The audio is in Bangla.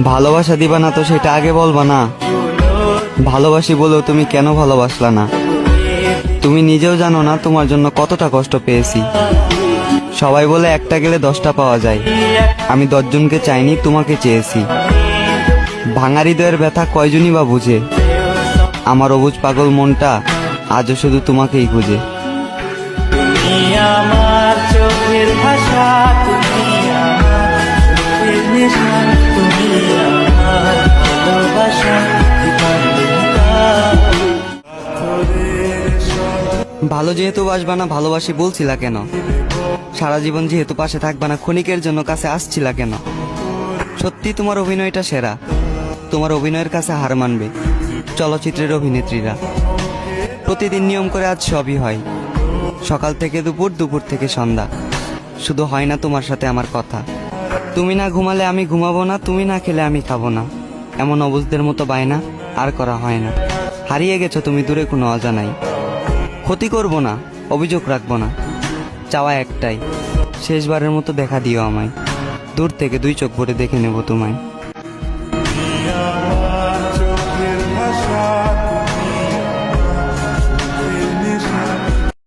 ভালোবাসা দিবা না তো সেটা আগে বলবা না। ভালোবাসি বলেও তুমি কেন ভালোবাসলা না? তুমি নিজেও জানো না তোমার জন্য কতটা কষ্ট পেয়েছি। সবাই বলে একটা গেলে 10টা পাওয়া যায়, আমি 10 জনকে চাইনি, তোমাকে চেয়েছি। ভাঙা হৃদয়ের ব্যথা কয়জনই বা বুঝে, আমার অবুঝ পাগল মনটা আজও শুধু তোমাকেই খুঁজে। তুমি আমার চোখের ভাষা, তুমি আমার চোখের নেশা, তুমি আমার ভালোবাসা। ভালো যেহেতু বাসবা না ভালোবাসি বলছিলা কেন? সারা জীবন যেহেতু পাশে থাকবা না ক্ষণিকের জন্য কাছে আসছিলা কেন? সত্যি তোমার অভিনয়টা সেরা, তোমার অভিনয়ের কাছে হার মানবে চলচ্চিত্রের অভিনেত্রীরা। প্রতিদিন নিয়ম করে আজ সবই হয়, সকাল থেকে দুপুর, দুপুর থেকে সন্ধ্যা, শুধু হয় না তোমার সাথে আমার কথা। তুমি না ঘুমালে আমি ঘুমাবো না, তুমি না খেলে আমি খাবো না, এমন অবুঝদের মতো বায়না আর করা হয় না। হারিয়ে গেছো তুমি দূরে কোনো অজানাই, ক্ষতি করবো না, অভিযোগ রাখবো না, চাওয়া একটাই, শেষবারের মতো দেখা দিও আমায়। দূর থেকে 2 চোখ ভরে দেখে নেব তোমায়।